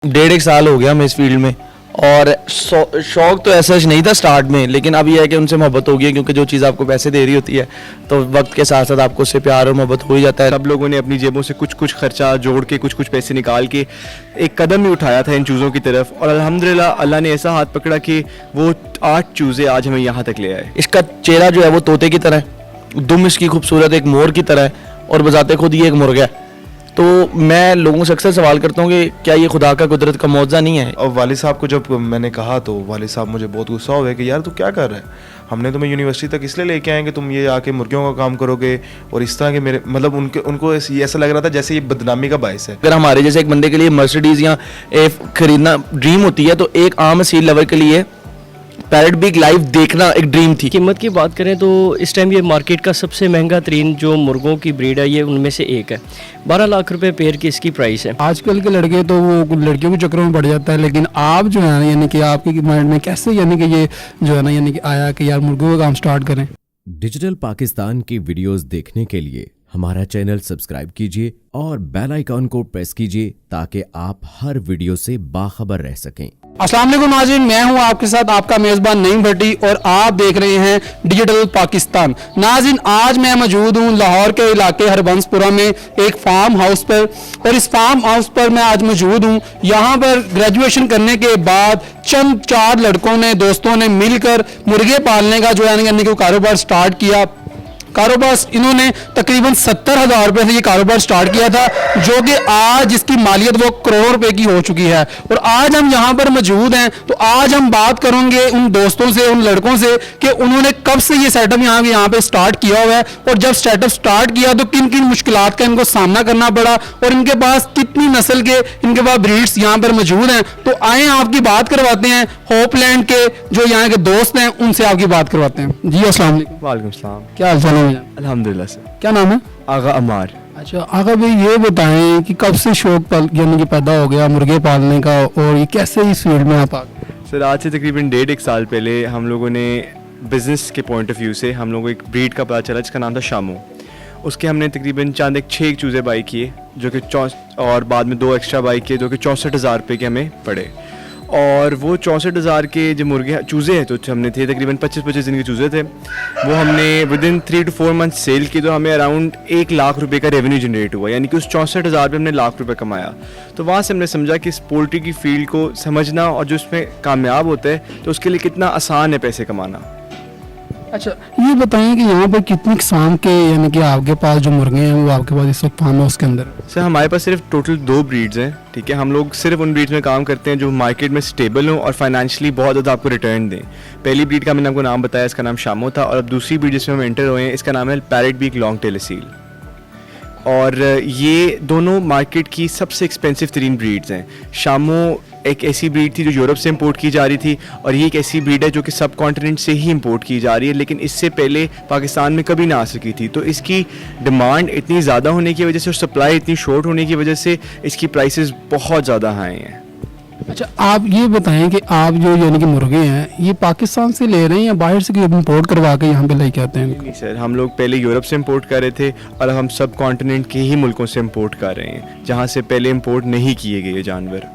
डेढ़ एक साल हो गया मैं इस फील्ड में और शौक तो ऐसा नहीं था स्टार्ट में, लेकिन अब यह है कि उनसे मोहब्बत हो गई है, क्योंकि जो चीज़ आपको पैसे दे रही होती है तो वक्त के साथ साथ आपको उससे प्यार और मोहब्बत हो ही जाता है। सब लोगों ने अपनी जेबों से कुछ कुछ खर्चा जोड़ के कुछ कुछ पैसे निकाल के एक कदम ही उठाया था इन चूज़ों की तरफ, और अल्हम्दुलिल्लाह अल्लाह ने ऐसा हाथ पकड़ा कि वो 8 चूज़े आज हमें यहाँ तक ले आए। इसका चेहरा जो है वो तोते की तरह है, दुम इसकी खूबसूरत एक मोर की तरह है और बजाते खुद ये एक मुर्गा है। तो मैं लोगों से अक्सर सवाल करता हूँ कि क्या ये खुदा का कुदरत का मौजज़ा नहीं है। और वालिद साहब को जब मैंने कहा तो वालिद साहब मुझे बहुत गुस्सा हुए कि यार तू क्या कर रहा है, हमने तुम्हें यूनिवर्सिटी तक इसलिए लेके आए कि तुम ये आके मुर्गियों का काम करोगे, और इस तरह के मेरे मतलब उनको ऐसा लग रहा था जैसे ये बदनामी का बायस है। अगर हमारे जैसे एक बंदे के लिए मर्सिडीज़ या खरीदना ड्रीम होती है, तो एक आम सील लवर के लिए पैरेट बिग लाइव देखना एक ड्रीम थी। कीमत की बात करें तो इस टाइम ये मार्केट का सबसे महंगा तरीन जो मुर्गों की ब्रीड है ये उनमें से एक है। 12 लाख रुपए पेयर की इसकी प्राइस है। आजकल के लड़के तो वो लड़कियों के चक्करों में पड़ जाता है, लेकिन आप जो है ना यानी कि आपके माइंड में कैसे यानी कि ये जो है ना यानी कि आया कि यार मुर्गों का काम स्टार्ट करें। डिजिटल पाकिस्तान की वीडियोस देखने के लिए हमारा चैनल सब्सक्राइब कीजिए और बेल आइकॉन को प्रेस कीजिए ताकि आप हर वीडियो से बाखबर रह सकें। अस्सलाम वालेकुम नाज़रीन, मैं हूं आपके साथ आपका मेज़बान नईम भट्टी और आप देख रहे हैं डिजिटल पाकिस्तान। नाज़रीन, आज मैं मौजूद हूं लाहौर के इलाके हरबंसपुरा में एक फार्म हाउस पर, और इस फार्म हाउस पर मैं आज मौजूद हूं। यहां पर ग्रेजुएशन करने के बाद चंद 4 लड़कों ने दोस्तों ने मिलकर मुर्गे पालने का जो है कारोबार स्टार्ट किया। कारोबार इन्होंने तकरीबन 70,000 रुपए से ये कारोबार स्टार्ट किया था, जो कि आज इसकी मालियत वो करोड़ रुपए की हो चुकी है। और आज हम यहाँ पर मौजूद हैं, तो आज हम बात करेंगे उन दोस्तों से, उन लड़कों से कि उन्होंने कब से ये सेटअप यहाँ पे स्टार्ट किया हुआ है, और जब सेटअप स्टार्ट किया तो किन किन मुश्किलात का इनको सामना करना पड़ा, और इनके पास कितनी नस्ल के इनके पास ब्रीड्स यहाँ पर मौजूद हैं। तो आए आपकी बात करवाते हैं होपलैंड के जो यहाँ के दोस्त हैं, उनसे आपकी बात करवाते हैं। जी अस्सलाम वालेकुम। वालेकुम सलाम। क्या हाल चाल है? अल्हम्दुलिल्लाह सर। क्या नाम है? आगा अमार। अच्छा आगा भाई, ये बताएं कि कब से शौक यानी कि पैदा हो गया मुर्गे पालने का, और ये कैसे इस फील्ड में आप आ गए? सर आज से तकरीबन 1.5 साल पहले हम लोगों ने बिज़नेस के पॉइंट ऑफ व्यू से हम लोगों को एक ब्रीड का पता चला जिसका नाम था शामो। उसके हमने तकरीबन चांद एक 6 चूज़े बाई किए, जो कि और बाद में 2 एक्स्ट्रा बाई किए, जो कि 64,000 रुपये के हमें पड़े। और वो 64,000 के जो मुर्गे चूज़े हैं तो हमने थे तकरीबन 25-25 दिन के चूज़े थे, वो हमने within 3 to 4 month sale की, तो हमें अराउंड 1 लाख रुपए का रेवेन्यू जनरेट हुआ, यानी कि उस 64,000 पे हमने लाख रुपए कमाया। तो वहाँ से हमने समझा कि इस पोल्ट्री की फील्ड को समझना और जो इसमें कामयाब होता है तो उसके लिए कितना आसान है पैसे कमाना। अच्छा ये बताएं कि यहाँ पर कितनी किस्म के यानी कि आपके पास जो मुर्गे हैं वो आपके पास इस वक्त फार्म हाउस के अंदर? सर हमारे पास सिर्फ टोटल 2 ब्रीड्स हैं, ठीक है। हम लोग सिर्फ उन ब्रीड्स में काम करते हैं जो मार्केट में स्टेबल हों और फाइनेंशियली बहुत ज़्यादा आपको रिटर्न दें। पहली ब्रीड का मैंने आपको नाम बताया, इसका नाम शामो था, और अब दूसरी ब्रीड जिसमें हम एंटर हुए हैं इसका नाम है parrot big long tail seal. और ये दोनों मार्केट की सबसे एक्सपेंसिव तरीन ब्रीड्स हैं। शामो एक ऐसी ब्रीड थी जो यूरोप से इंपोर्ट की जा रही थी, और ये एक ऐसी ब्रीड है जो कि सब कॉन्टिनेंट से ही इंपोर्ट की जा रही है, लेकिन इससे पहले पाकिस्तान में कभी ना आ सकी थी। तो इसकी डिमांड इतनी ज़्यादा होने की वजह से और सप्लाई इतनी शॉर्ट होने की वजह से इसकी प्राइसेस बहुत ज़्यादा हाई हैं। अच्छा आप ये बताएं कि आप जो यानी कि मुर्गे हैं ये पाकिस्तान से ले रहे हैं या बाहर से इंपोर्ट करवा के यहाँ पे लेके आते हैं? नहीं सर, हम लोग पहले यूरोप से इंपोर्ट कर रहे थे और अब हम सब कॉन्टिनेंट के ही मुल्कों से इंपोर्ट कर रहे हैं जहाँ से पहले इंपोर्ट नहीं किए गए जानवर।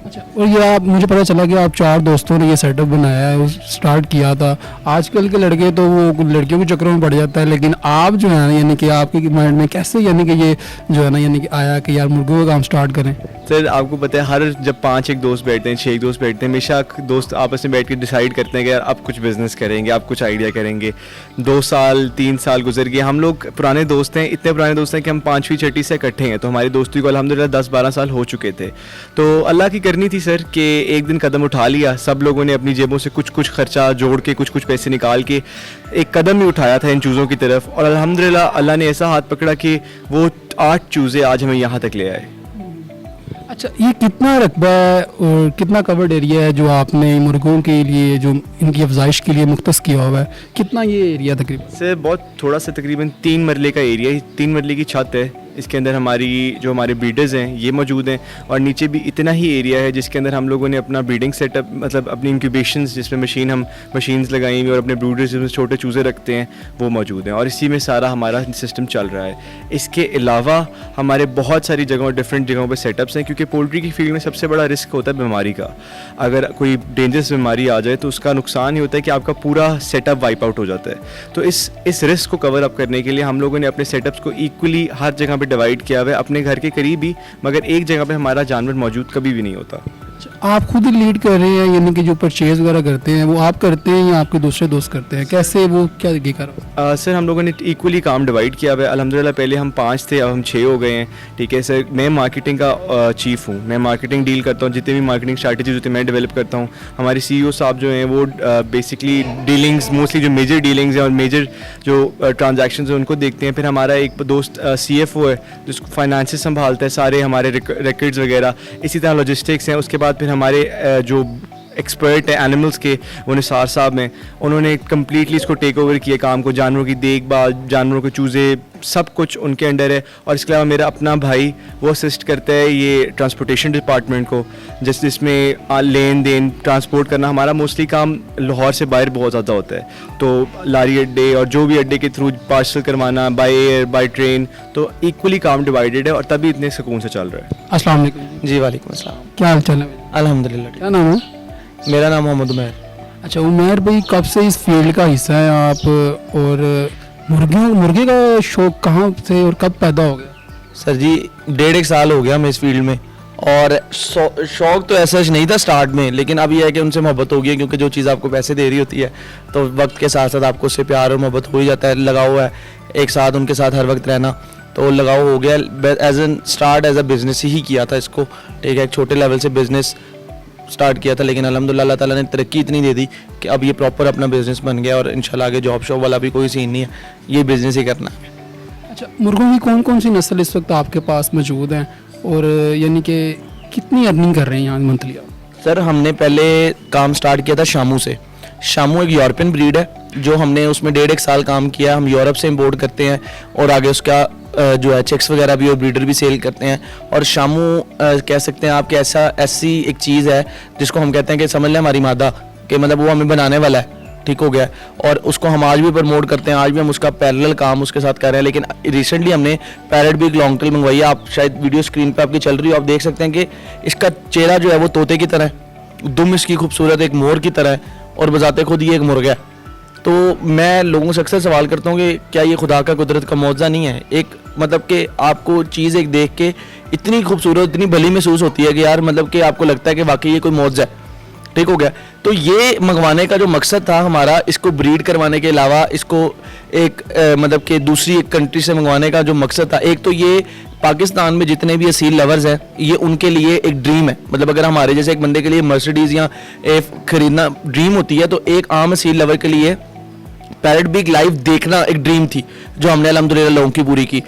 अच्छा, और ये आप मुझे पता चला कि आप 4 दोस्तों ने ये सेटअप बनाया है, स्टार्ट किया था। आजकल के लड़के तो वो लड़कियों के चक्करों में पड़ जाता है, लेकिन आप जो है यानी कि आपके माइंड में कैसे यानी कि ये जो है ना यानी कि आया कि यार मुर्गों का काम स्टार्ट करें? सर आपको पता है हर जब 5 एक दोस्त बैठते हैं, 6 एक दोस्त बैठते हैं, हमेशा दोस्त आपस में बैठ के डिसाइड करते हैं कि यार अब कुछ बिज़नेस करेंगे, अब कुछ आइडिया करेंगे। 2 साल 3 साल गुजर गए, हम लोग पुराने दोस्त हैं, इतने पुराने दोस्त हैं कि हम 5वीं 6वीं से इकट्ठे हैं, तो हमारी दोस्ती को अल्हम्दुलिल्लाह 10-12 साल हो चुके थे। तो अल्लाह की करनी थी सर कि एक दिन कदम उठा लिया, सब लोगों ने अपनी जेबों से कुछ कुछ खर्चा जोड़ के कुछ कुछ पैसे निकाल के एक कदम ही उठाया था इन चूज़ों की तरफ, और अल्हम्दुलिल्लाह अल्लाह ने ऐसा हाथ पकड़ा कि वो 8 चूज़े आज हमें यहाँ तक ले आए। अच्छा ये कितना रकबा है और कितना कवर्ड एरिया है जो आपने मुर्गों के लिए जो इनकी अफजाइश के लिए मुख्तस किया हुआ है? कितना ये एरिया तकरीबन? सर बहुत थोड़ा सा, तकरीबन 3 मरले का एरिया है, 3 मरले की छत है, इसके अंदर हमारे ब्रीडर्स हैं ये मौजूद हैं, और नीचे भी इतना ही एरिया है जिसके अंदर हम लोगों ने अपना ब्रीडिंग सेटअप, मतलब अपनी इंक्यूबेशंस जिसमें हम मशीन्स लगाई हुई और अपने ब्रूडर्स जिसमें छोटे चूज़े रखते हैं वो मौजूद हैं, और इसी में सारा हमारा सिस्टम चल रहा है। इसके अलावा हमारे बहुत सारी जगहों, डिफरेंट जगहों पर सेटअप्स हैं, क्योंकि पोल्ट्री की फील्ड में सबसे बड़ा रिस्क होता है बीमारी का। अगर कोई डेंजरस बीमारी आ जाए तो उसका नुकसान ही होता है कि आपका पूरा सेटअप वाइप आउट हो जाता है। तो इस रिस्क को कवर अप करने के लिए हम लोगों ने अपने सेटअप्स को इक्वली हर जगह पे डिवाइड किया हुआ है, अपने घर के करीब ही, मगर एक जगह पे हमारा जानवर मौजूद कभी भी नहीं होता। आप खुद ही लीड कर रहे हैं, यानी कि जो परचेज वगैरह करते हैं वो आप करते हैं या आपके दूसरे दोस्त करते हैं, कैसे वो क्या तरीके कर? सर हम लोगों ने इक्वली काम डिवाइड किया हुआ है अल्हम्दुलिल्लाह। पहले हम 5 थे, अब हम 6 हो गए हैं। ठीक है सर, मैं मार्केटिंग का चीफ़ हूँ, मैं मार्केटिंग डील करता हूँ, जितने भी मार्केटिंग स्ट्रैटेजीज होती है मैं डेवलप करता हूँ। हमारे CEO साहब जो हैं वो बेसिकली डीलिंग्स, मोस्टली जो मेजर डीलिंग्स हैं और मेजर जो ट्रांजैक्शंस हैं उनको देखते हैं। फिर हमारा एक दोस्त CFO है जिसको फाइनेंसेस संभालता है, सारे हमारे रिकॉर्ड्स वगैरह। इसी तरह लॉजिस्टिक्स हैं। उसके बाद फिर हमारे जो एक्सपर्ट है एनिमल्स के, वो निसार साहब हैं, उन्होंने कम्प्लीटली इसको टेक ओवर किया काम को, जानवरों की देखभाल, जानवरों के चूज़े, सब कुछ उनके अंडर है। और इसके अलावा मेरा अपना भाई वो असिस्ट करता है ये ट्रांसपोर्टेशन डिपार्टमेंट को, जिसमें लेन देन ट्रांसपोर्ट करना। हमारा मोस्टली काम लाहौर से बाहर बहुत ज़्यादा होता है, तो लारी अड्डे और जो भी अड्डे के थ्रू पार्सल करवाना, बाय एयर बाय ट्रेन, तो इक्वली काम डिवाइडेड है और तभी इतने सुकून से चल रहा है। अस्सलाम वालेकुम जी वालेकुम अस्सलाम। क्या हाल चाल है? अल्हम्दुलिल्लाह। क्या नाम है? मेरा नाम मोहम्मद उमैर। अच्छा उमैर भाई, कब से इस फील्ड का हिस्सा है आप, और मुर्गे का शौक कहाँ से और कब पैदा हो गया? सर जी 1.5 साल हो गया मैं इस फील्ड में, और शौक तो ऐसा नहीं था स्टार्ट में, लेकिन अब यह है कि उनसे मोहब्बत हो गई है, क्योंकि जो चीज़ आपको पैसे दे रही होती है तो वक्त के साथ साथ आपको उससे प्यार और मोहब्बत हो ही जाता है। लगाव है एक साथ उनके साथ हर वक्त रहना, तो लगाव हो गया। एज अ बिज़नेस ही किया था इसको, ठीक है, एक छोटे लेवल से बिज़नेस स्टार्ट किया था, लेकिन अल्हम्दुलिल्लाह अल्लाह ताला ने तरक्की इतनी दे दी कि अब ये प्रॉपर अपना बिज़नेस बन गया, और इंशाल्लाह आगे जॉब शॉप वाला भी कोई सीन नहीं है, ये बिज़नेस ही करना है। अच्छा मुर्गों की कौन कौन सी नस्ल इस वक्त आपके पास मौजूद हैं, और यानी कि कितनी अर्निंग कर रहे हैं यहाँ मंथली आप? सर हमने पहले काम स्टार्ट किया था शामू से। शामू एक यूरोपियन ब्रीड है, जो हमने उसमें 1.5 साल काम किया। हम यूरोप से इंपोर्ट करते हैं और आगे उसका जो है चेक्स वगैरह भी और ब्रीडर भी सेल करते हैं। और शामू कह सकते हैं आपके ऐसी एक चीज़ है जिसको हम कहते हैं कि समझ लें हमारी मादा, कि मतलब वो हमें बनाने वाला है, ठीक हो गया, और उसको हम आज भी प्रमोट करते हैं, आज भी हम उसका पैरेलल काम उसके साथ कर रहे हैं। लेकिन रिसेंटली हमने पैरेट भी एक लॉन्ग टेल मंगवाई है, आप शायद वीडियो स्क्रीन पे आपकी चल रही हो, आप देख सकते हैं कि इसका चेहरा जो है वो तोते की तरह है, दुम इसकी खूबसूरत एक मोर की तरह है, और बजाते खुद ये एक मुर्गा है। तो मैं लोगों से अक्सर सवाल करता हूँ कि क्या ये खुदा का कुदरत का मौजज़ा नहीं है? एक मतलब कि आपको चीज़ एक देख के इतनी खूबसूरत, इतनी भली महसूस होती है कि यार मतलब कि आपको लगता है कि वाकई ये कोई मौजज़ा है, ठीक हो गया। तो ये मंगवाने का जो मकसद था हमारा, इसको ब्रीड करवाने के अलावा इसको एक मतलब कि दूसरी एक कंट्री से मंगवाने का जो मकसद था, एक तो ये पाकिस्तान में जितने भी असील लवर्स हैं ये उनके लिए एक ड्रीम है। मतलब अगर हमारे जैसे एक बंदे के लिए मर्सिडीज़ या खरीदना ड्रीम होती है, तो एक आम असील लवर के लिए पैरेट बिग लाइव देखना एक ड्रीम थी, जो हमने अल्हम्दुलिल्लाह लोगों की पूरी की,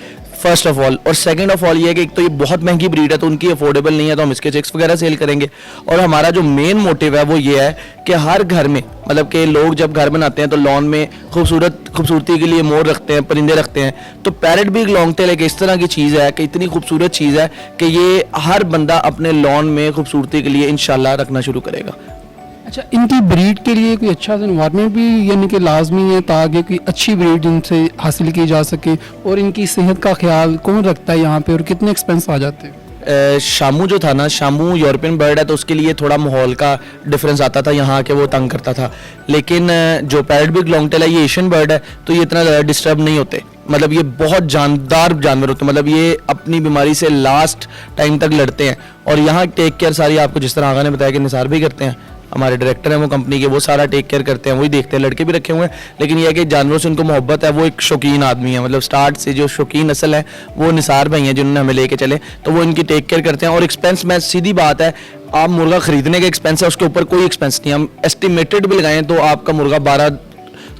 फर्स्ट ऑफ ऑल। और सेकंड ऑफ ऑल ये है कि एक तो ये बहुत महंगी ब्रीड है, तो उनकी अफोर्डेबल नहीं है, तो हम इसके चेक्स वगैरह सेल करेंगे। और हमारा जो मेन मोटिव है वो ये है कि हर घर में, मतलब कि लोग जब घर बनाते हैं तो लॉन में खूबसूरती के लिए मोर रखते हैं, परिंदे रखते हैं, तो पैरेट बिग लॉन्ग टेल एक इस तरह की चीज़ है कि इतनी खूबसूरत चीज़ है कि ये हर बंदा अपने लॉन में खूबसूरती के लिए इंशाल्लाह रखना शुरू करेगा। अच्छा इनकी ब्रीड के लिए कोई अच्छा सा इन्वायरमेंट भी यानी कि लाजमी है, ताकि कोई अच्छी ब्रीड इनसे हासिल की जा सके, और इनकी सेहत का ख्याल कौन रखता है यहाँ पे, और कितने एक्सपेंस आ जाते हैं? शामू जो था ना, शामू यूरोपियन बर्ड है, तो उसके लिए थोड़ा माहौल का डिफरेंस आता था, यहाँ के वो तंग करता था। लेकिन जो पैरेट बिग लॉन्ग टेल है ये एशियन बर्ड है, तो ये इतना ज़्यादा डिस्टर्ब नहीं होते, मतलब ये बहुत जानदार जानवर होते हैं, मतलब ये अपनी बीमारी से लास्ट टाइम तक लड़ते हैं। और यहाँ टेक केयर सारी आपको जिस तरह आगा ने बताया कि निसार भी करते हैं, हमारे डायरेक्टर हैं वो कंपनी के, वो सारा टेक केयर करते हैं, वही देखते हैं, लड़के भी रखे हुए हैं। लेकिन यह है कि जानवरों से उनको मोहब्बत है, वो एक शौकीन आदमी है, मतलब स्टार्ट से जो शौकीन नस्ल है वो निसार भाई हैं जिन्होंने हमें लेके चले, तो वो इनकी टेक केयर करते हैं। और एक्सपेंस में सीधी बात है, आप मुर्गा खरीदने का एक्सपेंस है, उसके ऊपर कोई एक्सपेंस नहीं। हम एस्टिमेटेड भी लगाएं तो आपका मुर्गा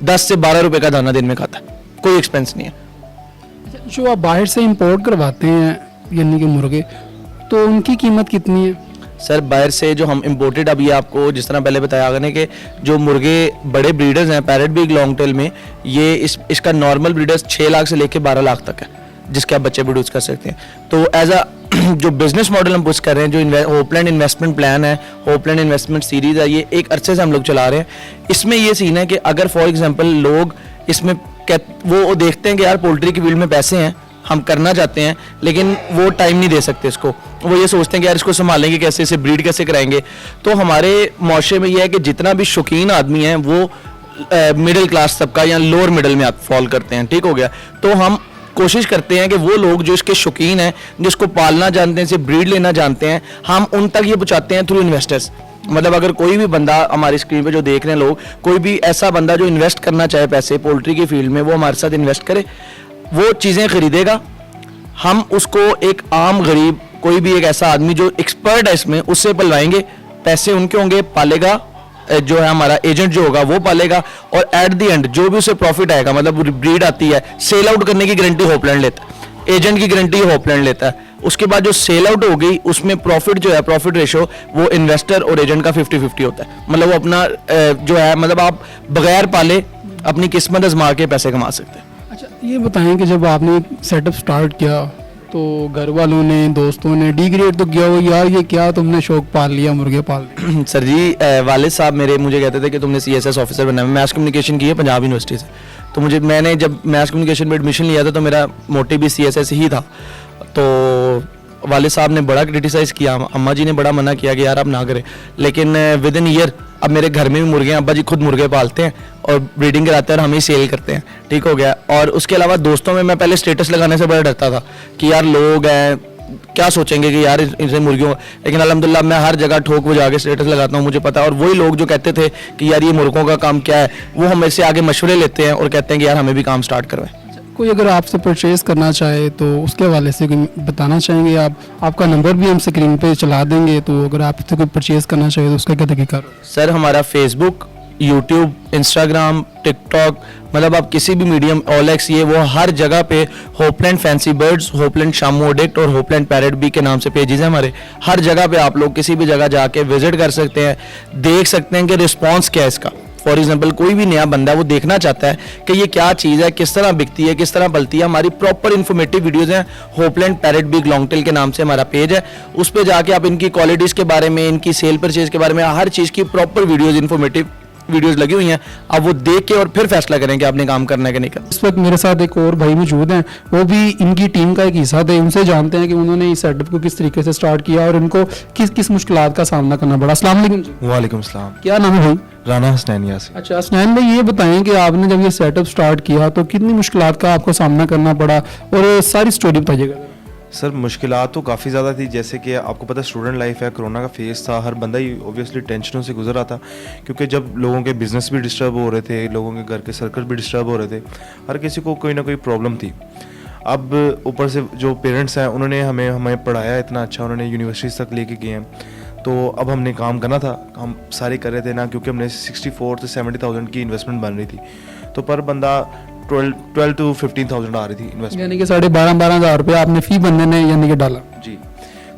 10 से 12 रुपये का दाना दिन में खाता है, कोई एक्सपेंस नहीं है। जो आप बाहर से इंपोर्ट करवाते हैं यानी कि मुर्गे, तो उनकी कीमत कितनी है? सर बाहर से जो हम इम्पोर्टेड, अभी आपको जिस तरह पहले बताया गया कि जो मुर्गे बड़े ब्रीडर्स हैं पैरेट बिग लॉन्ग टेल में, ये इसका नॉर्मल ब्रीडर्स 6 लाख से लेके 12 लाख तक है, जिसके आप बच्चे प्रोड्यूस कर सकते हैं। तो एज अ जो बिजनेस मॉडल हम पुश कर रहे हैं, जो होपलैंड इन्वेस्टमेंट प्लान है, होपलैंड इन्वेस्टमेंट सीरीज़ है, ये एक अरसे से हम लोग चला रहे हैं। इसमें ये सीन है कि अगर फॉर एग्जांपल लोग इसमें वो देखते हैं कि यार पोल्ट्री की फील्ड में पैसे हैं, हम करना चाहते हैं, लेकिन वो टाइम नहीं दे सकते इसको, वो ये सोचते हैं कि यार इसको संभालेंगे कैसे, इसे ब्रीड कैसे कराएंगे। तो हमारे माशरे में ये है कि जितना भी शौकीन आदमी है वो मिडिल क्लास तबका या लोअर मिडिल में आप फॉल करते हैं, ठीक हो गया। तो हम कोशिश करते हैं कि वो लोग जो इसके शौकीन हैं, जिसको पालना जानते हैं, इसे ब्रीड लेना जानते हैं, हम उन तक ये पहुंचाते हैं थ्रू इन्वेस्टर्स। मतलब अगर कोई भी बंदा हमारी स्क्रीन पे जो देख रहे हैं लोग, कोई भी ऐसा बंदा जो इन्वेस्ट करना चाहे पैसे पोल्ट्री की फील्ड में, वो हमारे साथ इन्वेस्ट करे, वो चीज़ें खरीदेगा, हम उसको एक आम गरीब, कोई भी एक ऐसा आदमी जो एक्सपर्ट है इसमें, उससे पलवाएंगे, पैसे उनके होंगे, पालेगा, जो है हमारा एजेंट जो होगा वो पालेगा, और एट द एंड जो भी उसे प्रॉफिट आएगा, मतलब ब्रीड आती है, सेल आउट करने की गारंटी होपलैंड लेता है, एजेंट की गारंटी होपलैंड लेता है। उसके बाद जो सेल आउट हो गई उसमें प्रॉफिट जो है, प्रॉफिट रेशो वो इन्वेस्टर और एजेंट का 50-50 होता है। मतलब वो अपना जो है, मतलब आप बगैर पाले अपनी किस्मत आजमा के पैसे कमा सकते हैं। अच्छा, ये बताएं कि जब आपने सेटअप स्टार्ट किया तो घर वालों ने, दोस्तों ने डिग्रेड तो किया हो, यार ये क्या तुमने शौक पाल लिया, मुर्गे पाल लिया? सर जी, वालिद साहब मेरे मुझे कहते थे कि तुमने CSS ऑफिसर बनना है। मैं मैस कम्युनिकेशन की है पंजाब यूनिवर्सिटी से, तो मैंने जब मैस कम्युनिकेशन में एडमिशन लिया था तो मेरा मोटिव भी CSS ही था। तो वालिद साहब ने बड़ा क्रिटिसाइज़ किया, अम्मा जी ने बड़ा मना किया कि यार आप ना करें, लेकिन विद इन ईयर अब मेरे घर में भी मुर्गे हैं, अब्बा जी खुद मुर्गे पालते हैं और ब्रीडिंग कराते हैं और हम ही सेल करते हैं, ठीक हो गया। और उसके अलावा दोस्तों में मैं पहले स्टेटस लगाने से बड़ा डरता था कि यार लोग हैं क्या सोचेंगे कि यार इनसे मुर्गियों, लेकिन अल्हम्दुलिल्लाह मैं हर जगह ठोक बजा के स्टेटस लगाता हूँ, मुझे पता है। और वही लोग जो कहते थे कि यार ये मुर्गों का काम क्या है, वो हमें से आगे मशवरे लेते हैं और कहते हैं कि यार हमें भी काम स्टार्ट करवाएं। कोई अगर आपसे परचेज करना चाहे तो उसके हवाले से कोई बताना चाहेंगे आप? आपका नंबर भी हम स्क्रीन पे चला देंगे, तो अगर आपसे कोई परचेज करना चाहे तो उसका क्या तरीका? सर हमारा फेसबुक, यूट्यूब, इंस्टाग्राम, टिकटॉक, मतलब आप किसी भी मीडियम, OLX, ये वो हर जगह पे होपलैंड फैंसी बर्ड्स, होपलैंड शामू एडिक्ट और होपलैंड पैरेट बी के नाम से पेजेस हैं हमारे। हर जगह पे आप लोग किसी भी जगह जाके विजिट कर सकते हैं, देख सकते हैं कि रिस्पॉन्स क्या है इसका। फॉर एग्जाम्पल कोई भी नया बंदा वो देखना चाहता है कि ये क्या चीज़ है, किस तरह बिकती है, किस तरह पलती है, हमारी प्रॉपर इन्फॉर्मेटिव वीडियोस हैं। होपलैंड पैरेट बिग लॉन्ग टेल के नाम से हमारा पेज है, उस पर जाके आप इनकी क्वालिटीज़ के बारे में, इनकी सेल परचेज के बारे में, हर चीज़ की प्रॉपर वीडियोज़, इन्फॉर्मेटिव वीडियोस लगी हुई हैं। आप वो देख के और फिर फैसला करें कि आपने काम करना है कि नहीं करना। इस वक्त मेरे साथ एक और भाई मौजूद हैं, वो भी इनकी टीम का एक हिस्सा थे। उनसे जानते हैं कि उन्होंने इस सेटअप को किस तरीके से स्टार्ट किया और उनको किस किस मुश्किलात का सामना करना पड़ा। अस्सलाम वालेकुम जी। वालेकुम सलाम। क्या नाम है भाई? राना हसनैन यासी। अच्छा हसनैन भाई, ये बताएं कि आपने जब ये सेटअप स्टार्ट किया तो कितनी मुश्किलात का आपको सामना करना पड़ा, और सारी स्टोरी बताइएगा। सर मुश्किलात तो काफ़ी ज़्यादा थी, जैसे कि आपको पता स्टूडेंट लाइफ है, कोरोना का फेस था, हर बंदा ही ऑब्वियसली टेंशनों से गुजर रहा था, क्योंकि जब लोगों के बिज़नेस भी डिस्टर्ब हो रहे थे, लोगों के घर के सर्कल भी डिस्टर्ब हो रहे थे, हर किसी को कोई ना कोई प्रॉब्लम थी। अब ऊपर से जो पेरेंट्स हैं उन्होंने हमें पढ़ाया इतना अच्छा, उन्होंने यूनिवर्सिटीज़ तक लेके गए हैं, तो अब हमने काम करना था, हम सारे कर रहे थे ना, क्योंकि हमने 64 से 70,000 की इन्वेस्टमेंट बन रही थी, तो पर बंदा 12 to 15,000 आ रही थी इन्वेस्टमेंट, यानी कि 12,500 हज़ार रुपये आपने फ़ी बंदे ने यानी कि डाला जी।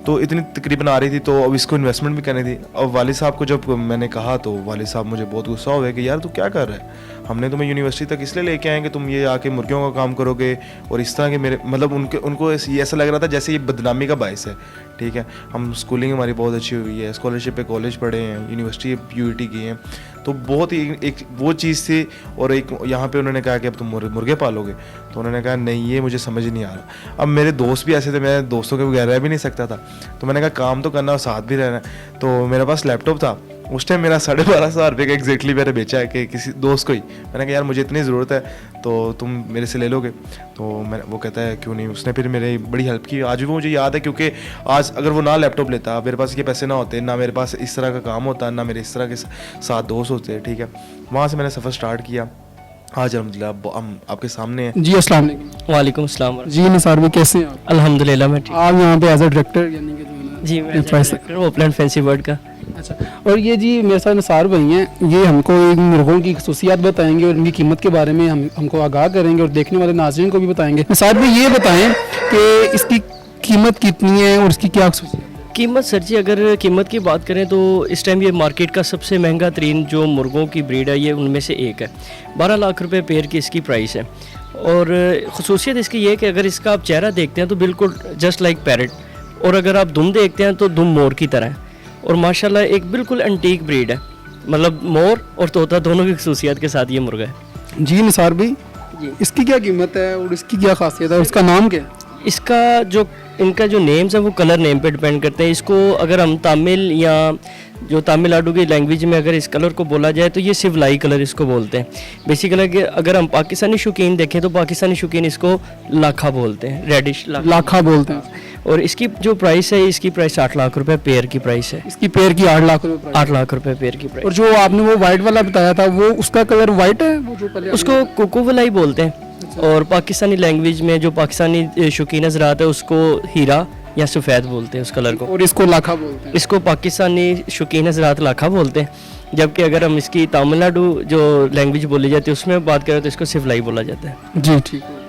तो इतनी तकरीबन आ रही थी, तो अब इसको इन्वेस्टमेंट भी करनी थी। अब वालिद साहब को जब मैंने कहा तो वालिद साहब मुझे बहुत गुस्सा हुआ कि यार तू क्या कर रहा है, हमने तुम्हें यूनिवर्सिटी तक इसलिए लेके आए कि तुम ये आके मुर्गियों का काम करोगे, और इस तरह के मेरे मतलब उनको ये ऐसा लग रहा था जैसे ये बदनामी का बायस है। ठीक है, हम स्कूलिंग हमारी बहुत अच्छी हुई है, स्कॉलरशिप पे कॉलेज पढ़े हैं, यूनिवर्सिटी PUET की हैं, तो बहुत ही एक वो चीज़ थी। और एक यहाँ पे उन्होंने कहा कि अब तुम मुर्गे पालोगे, तो उन्होंने कहा नहीं ये मुझे समझ नहीं आ रहा। अब मेरे दोस्त भी ऐसे थे, मैं दोस्तों के बगैर रह भी नहीं सकता था, तो मैंने कहा काम तो करना और साथ भी रहना। तो मेरे पास लैपटॉप था उस टाइम, मेरा 12,500 रुपये का एग्जैक्टली मैंने बेचा है कि किसी दोस्त को ही, मैंने कहा यार मुझे इतनी ज़रूरत है तो तुम मेरे से ले लोगे, तो वो कहता है क्यों नहीं। उसने फिर मेरी बड़ी हेल्प की, आज भी मुझे याद है, क्योंकि आज अगर वो ना लैपटॉप लेता, मेरे पास ये पैसे ना होते, ना मेरे पास इस तरह का काम होता, ना मेरे इस तरह के साथ दोस्त होते। ठीक है, वहाँ से मैंने सफ़र स्टार्ट किया। आज अल्हम्दुलिल्लाह हम आपके सामने हैं। जी अस्सलाम वालेकुम। वालेकुम अस्सलाम। जी निसार भाई कैसे हैं आप? अल्हम्दुलिल्लाह मैं ठीक। आप यहाँ पे एज ए डायरेक्टर यानी कि जो है ना जी मैं एडवाइजर। होपलैंड फैंसी बर्ड का। अच्छा, और ये जी मेरे साथ निसार भाई हैं, ये हमको इन मुर्गों की खसूसियात बताएंगे और इनकी कीमत के बारे में हमको आगाह करेंगे और देखने वाले नाज़रीन को भी बताएंगे। निसार भाई ये बताएं कि इसकी कीमत कितनी है और इसकी क्या खसूसियात? कीमत सर जी, अगर कीमत की बात करें तो इस टाइम ये मार्केट का सबसे महंगा तरीन जो मुर्गों की ब्रीड है ये उनमें से एक है। 12 लाख रुपए पेयर की इसकी प्राइस है। और खसूसियत इसकी ये है कि अगर इसका आप चेहरा देखते हैं तो बिल्कुल जस्ट लाइक पैरट, और अगर आप दुम देखते हैं तो दुम मोर की तरह है। और माशाल्लाह एक बिल्कुल एंटीक ब्रीड है, मतलब मोर और तोता दोनों की खसूसियत के साथ ये मुर्गा है। जी निसार भाई, जी। इसकी क्या कीमत है और इसकी क्या खासियत है और इसका नाम क्या है? इसका जो इनका जो नेम्स है वो कलर नेम पे डिपेंड करते हैं। इसको अगर हम तमिल या जो तमिलनाडु की लैंग्वेज में अगर इस कलर को बोला जाए तो ये सिवलाई कलर इसको बोलते हैं। बेसिकली अगर हम पाकिस्तानी शौकीन देखें तो पाकिस्तानी शौकीन इसको लाखा बोलते हैं, रेडिश लाखा बोलते हैं। और इसकी जो प्राइस है, इसकी प्राइस 8 लाख रुपए पेयर की प्राइस है। इसकी पेयर की 8 लाख रुपए प्राइस। 8 लाख रुपए पेयर की और प्राइस। जो आपने वो वाइट वाला बताया था वो उसका कलर वाइट है, वो जो पहले उसको कोकोवलाई बोलते हैं, और पाकिस्तानी लैंग्वेज में जो पाकिस्तानी शौकीन हज़रात है उसको हीरा या सफ़ेद बोलते हैं उस कलर को। और इसको लाखा बोलते हैं। इसको पाकिस्तानी शौकीन हज़रात लाखा बोलते हैं, जबकि अगर हम इसकी तमिलनाडु जो लैंग्वेज बोली जाती है उसमें बात करें तो इसको सिवलाई बोला जाता है। जी ठीक है।